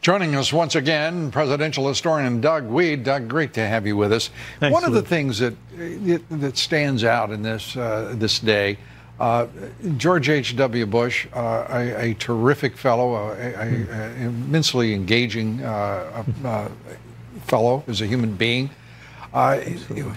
Joining us once again, presidential historian Doug Wead. Doug, great to have you with us. Thanks, One of the Luke. things that stands out in this day, George H.W. Bush, a terrific fellow, a immensely engaging fellow as a human being.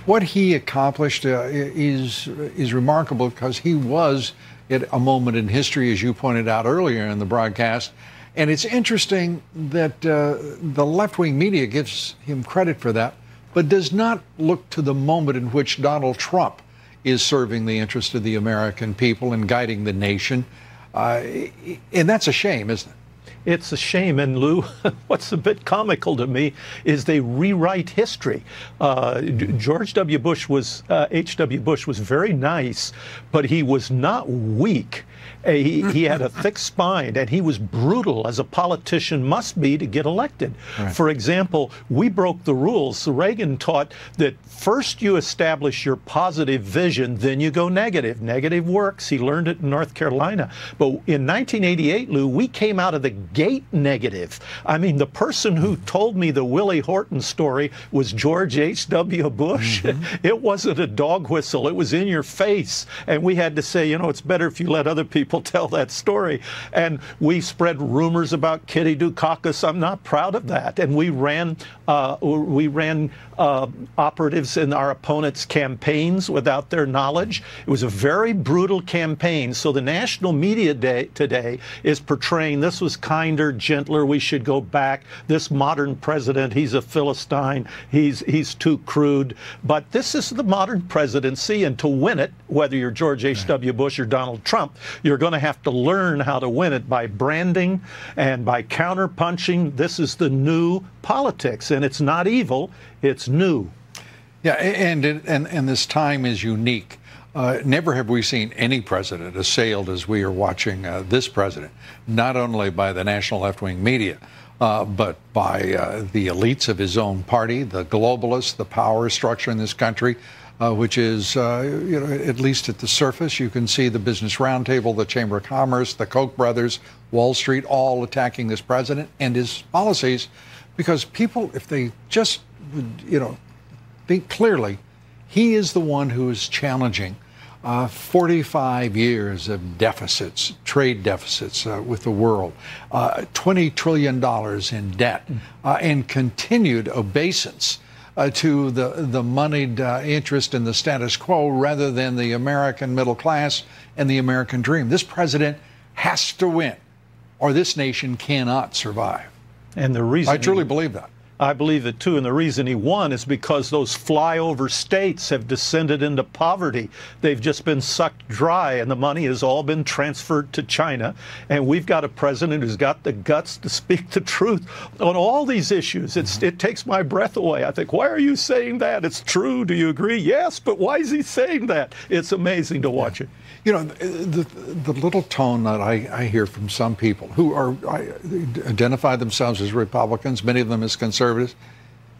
What he accomplished is remarkable because he was at a moment in history, as you pointed out earlier in the broadcast. And it's interesting that the left-wing media gives him credit for that, but does not look to the moment in which Donald Trump is serving the interest of the American people and guiding the nation. And that's a shame, isn't it? It's a shame, and Lou, what's a bit comical to me is they rewrite history. George W. Bush was, H.W. Bush was very nice, but he was not weak. He had a thick spine, and he was brutal, as a politician must be to get elected. Right. For example, we broke the rules. So Reagan taught that first you establish your positive vision, then you go negative. Negative works. He learned it in North Carolina. But in 1988, Lou, we came out of the gate negative. I mean, the person who told me the Willie Horton story was George H.W. Bush. It wasn't a dog whistle. It was in your face. And we had to say, you know, it's better if you let other people tell that story. And we spread rumors about Kitty Dukakis. I'm not proud of that. And we ran operatives in our opponents' campaigns without their knowledge. It was a very brutal campaign. So the national media today is portraying this was kinder, gentler. We should go back. This modern president, he's a Philistine. He's too crude. But this is the modern presidency, and to win it, whether you're George H.W. Bush or Donald Trump, you're going to have to learn how to win it by branding and by counterpunching. This is the new politics, and it's not evil, it's new. Yeah, and this time is unique. Never have we seen any president assailed as we are watching this president, not only by the national left-wing media, but by the elites of his own party, the globalists, the power structure in this country, which is, you know, at least at the surface, you can see the Business Roundtable, the Chamber of Commerce, the Koch brothers, Wall Street, all attacking this president and his policies, because people, if they just, you know, think clearly, he is the one who is challenging 45 years of deficits, trade deficits with the world, $20 trillion in debt, and continued obeisance to the moneyed interest in the status quo rather than the American middle class and the American dream. This president has to win, or this nation cannot survive. And the reason I truly believe that. I believe it too, and the reason he won is because those flyover states have descended into poverty. They've just been sucked dry, and the money has all been transferred to China. And we've got a president who's got the guts to speak the truth on all these issues. It takes my breath away. I think, why are you saying that? It's true. Do you agree? Yes, but why is he saying that? It's amazing to watch it. You know, the little tone that I hear from some people who identify themselves as Republicans, many of them as conservatives,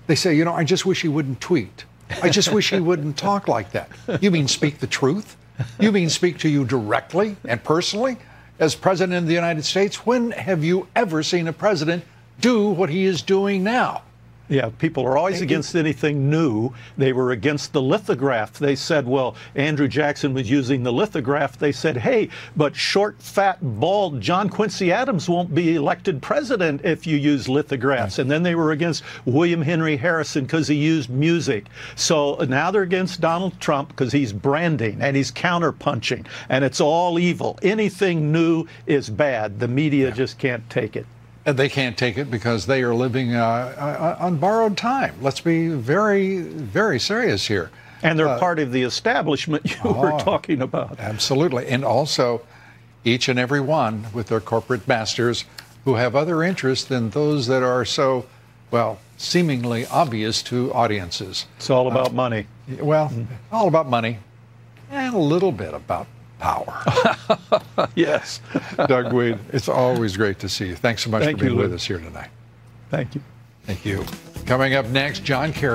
they say, you know, I just wish he wouldn't tweet. I just wish he wouldn't talk like that. You mean speak the truth? You mean speak to you directly and personally as President of the United States? When have you ever seen a president do what he is doing now? Yeah, people are always against anything new. They were against the lithograph. They said, well, Andrew Jackson was using the lithograph. They said, hey, but short, fat, bald John Quincy Adams won't be elected president if you use lithographs. Right. And then they were against William Henry Harrison because he used music. So now they're against Donald Trump because he's branding and he's counterpunching. And it's all evil. Anything new is bad. The media just can't take it. They can't take it because they are living on borrowed time. Let's be very, very serious here. And they're part of the establishment you were talking about. Absolutely. And also, each and every one with their corporate masters who have other interests than those that are so, well, seemingly obvious to audiences. It's all about money. Well, all about money and a little bit about power. Yes. Doug Wead, it's always great to see you. Thanks so much for being with us here tonight. Thank you. Thank you. Coming up next, John Kerry.